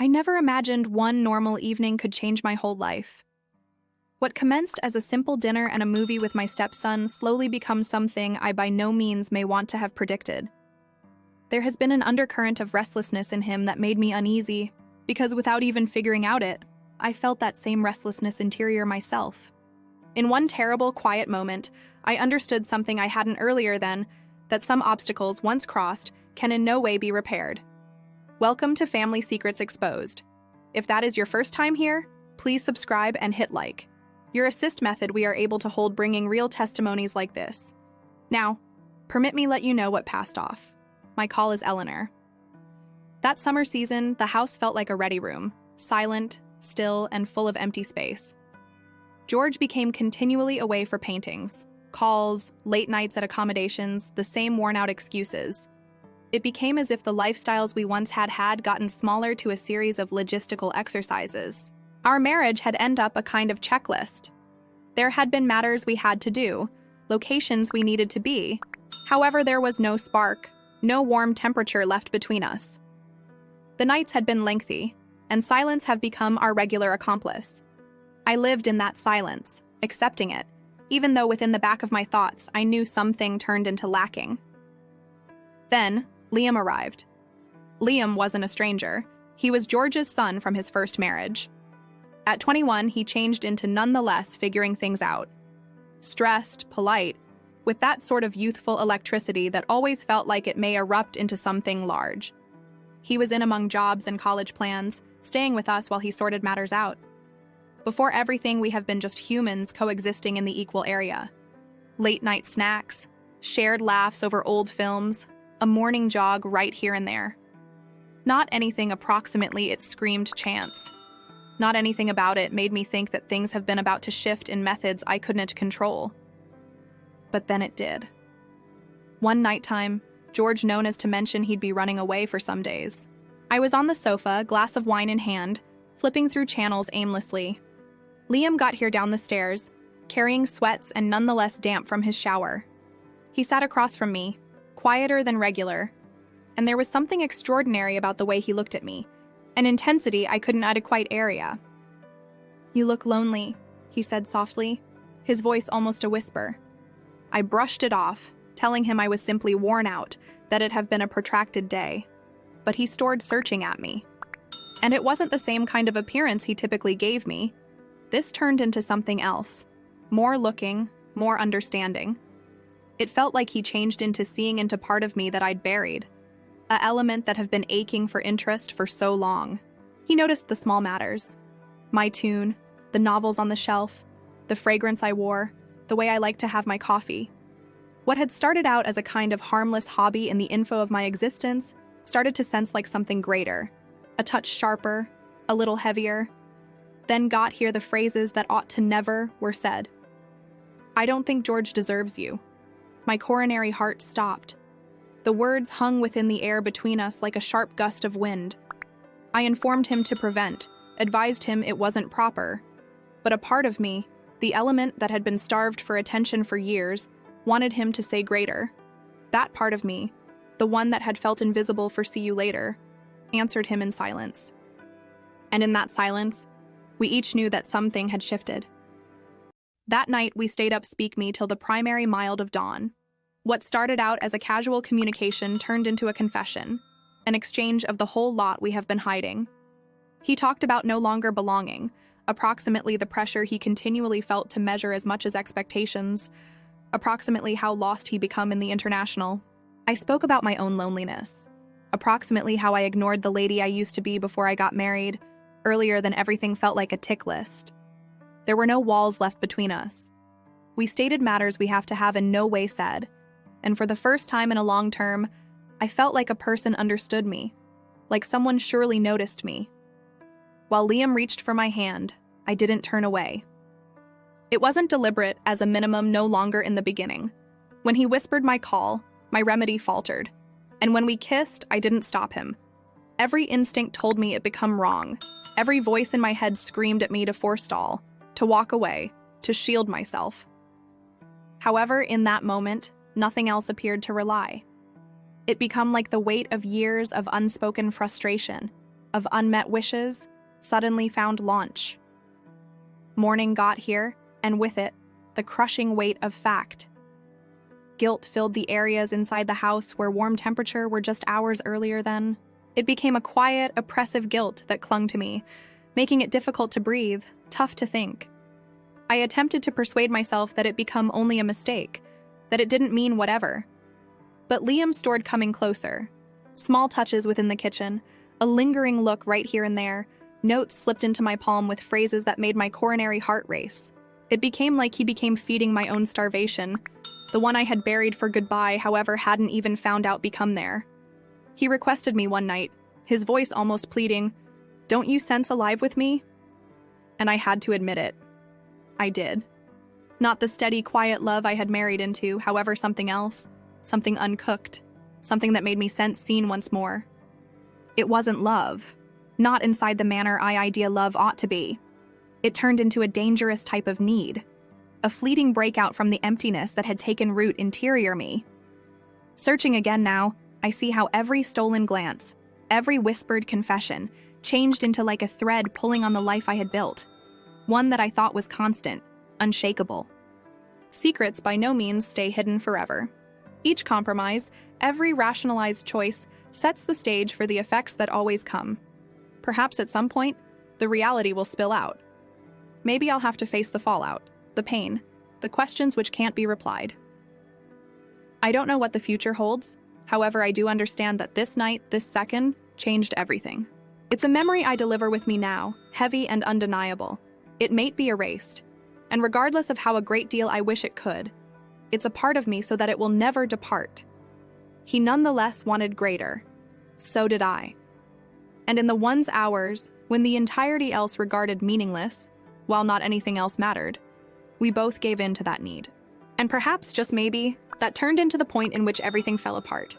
I never imagined one normal evening could change my whole life. What commenced as a simple dinner and a movie with my stepson slowly becomes something I by no means may want to have predicted. There has been an undercurrent of restlessness in him that made me uneasy, because without even figuring out it, I felt that same restlessness interior myself. In one terrible, quiet moment, I understood something I hadn't earlier then, that some obstacles, once crossed, can in no way be repaired. Welcome to Family Secrets Exposed. If that is your first time here, please subscribe and hit like. Your assist method we are able to hold bringing real testimonies like this. Now, permit me let you know what passed off. My call is Eleanor. That summer season, the house felt like a ready room, silent, still, and full of empty space. George became continually away for paintings, calls, late nights at accommodations, the same worn-out excuses. It became as if the lifestyles we once had gotten smaller to a series of logistical exercises. Our marriage had ended up a kind of checklist. There had been matters we had to do, locations we needed to be. However, there was no spark, no warm temperature left between us. The nights had been lengthy, and silence have become our regular accomplice. I lived in that silence, accepting it, even though within the back of my thoughts I knew something turned into lacking. Then, Liam arrived. Liam wasn't a stranger. He was George's son from his first marriage. At 21, he changed into nonetheless figuring things out. Stressed, polite, with that sort of youthful electricity that always felt like it may erupt into something large. He was in among jobs and college plans, staying with us while he sorted matters out. Before everything, we have been just humans coexisting in the equal area. Late-night snacks, shared laughs over old films, a morning jog right here and there. Not anything approximately it screamed chance. Not anything about it made me think that things have been about to shift in methods I couldn't control. But then it did. One nighttime, George known as to mention he'd be running away for some days. I was on the sofa, glass of wine in hand, flipping through channels aimlessly. Liam got here down the stairs, carrying sweats and nonetheless damp from his shower. He sat across from me, quieter than regular, and there was something extraordinary about the way he looked at me, an intensity I couldn't adequate area. "You look lonely," he said softly, his voice almost a whisper. I brushed it off, telling him I was simply worn out, that it had been a protracted day. But he stood searching at me. And it wasn't the same kind of appearance he typically gave me. This turned into something else. More looking, more understanding. It felt like he changed into seeing into part of me that I'd buried. An element that have been aching for interest for so long. He noticed the small matters. My tune, the novels on the shelf, the fragrance I wore, the way I liked to have my coffee. What had started out as a kind of harmless hobby in the info of my existence started to sense like something greater, a touch sharper, a little heavier. Then got here the phrases that ought to never were said. "I don't think George deserves you." My coronary heart stopped. The words hung within the air between us like a sharp gust of wind. I informed him to prevent, advised him it wasn't proper. But a part of me, the element that had been starved for attention for years, wanted him to say greater. That part of me, the one that had felt invisible for "see you later," answered him in silence. And in that silence, we each knew that something had shifted. That night, we stayed up speak me till the primary mild of dawn. What started out as a casual communication turned into a confession, an exchange of the whole lot we have been hiding. He talked about no longer belonging, approximately the pressure he continually felt to measure as much as expectations, approximately how lost he become in the international. I spoke about my own loneliness, approximately how I ignored the lady I used to be before I got married, earlier than everything felt like a tick list. There were no walls left between us. We stated matters we have to have in no way said, and for the first time in a long term, I felt like a person understood me, like someone surely noticed me. While Liam reached for my hand, I didn't turn away. It wasn't deliberate, as a minimum no longer in the beginning. When he whispered my call, my remedy faltered, and when we kissed, I didn't stop him. Every instinct told me it become wrong. Every voice in my head screamed at me to forestall, to walk away, to shield myself. However, in that moment, nothing else appeared to rely. It became like the weight of years of unspoken frustration, of unmet wishes suddenly found launch. Morning got here, and with it, the crushing weight of fact. Guilt filled the areas inside the house where warm temperature were just hours earlier then. It became a quiet, oppressive guilt that clung to me, making it difficult to breathe, tough to think. I attempted to persuade myself that it become only a mistake, that it didn't mean whatever. But Liam stood coming closer. Small touches within the kitchen, a lingering look right here and there, notes slipped into my palm with phrases that made my coronary heart race. It became like he became feeding my own starvation, the one I had buried for goodbye, however, hadn't even found out become there. He requested me one night, his voice almost pleading, "Don't you sense alive with me?" And I had to admit it. I did. Not the steady, quiet love I had married into, however, something else, something uncooked, something that made me sense seen once more. It wasn't love, not inside the manner I idea love ought to be. It turned into a dangerous type of need, a fleeting breakout from the emptiness that had taken root interior me. Searching again now, I see how every stolen glance, every whispered confession, changed into like a thread pulling on the life I had built, one that I thought was constant, unshakable. Secrets by no means stay hidden forever. Each compromise, every rationalized choice, sets the stage for the effects that always come. Perhaps at some point, the reality will spill out. Maybe I'll have to face the fallout, the pain, the questions which can't be replied. I don't know what the future holds. However, I do understand that this night, this second, changed everything. It's a memory I deliver with me now, heavy and undeniable. It mayn't be erased, and regardless of how a great deal I wish it could, it's a part of me so that it will never depart. He nonetheless wanted greater. So did I. And in the one's hours, when the entirety else regarded meaningless, while not anything else mattered, we both gave in to that need. And perhaps, just maybe, that turned into the point in which everything fell apart.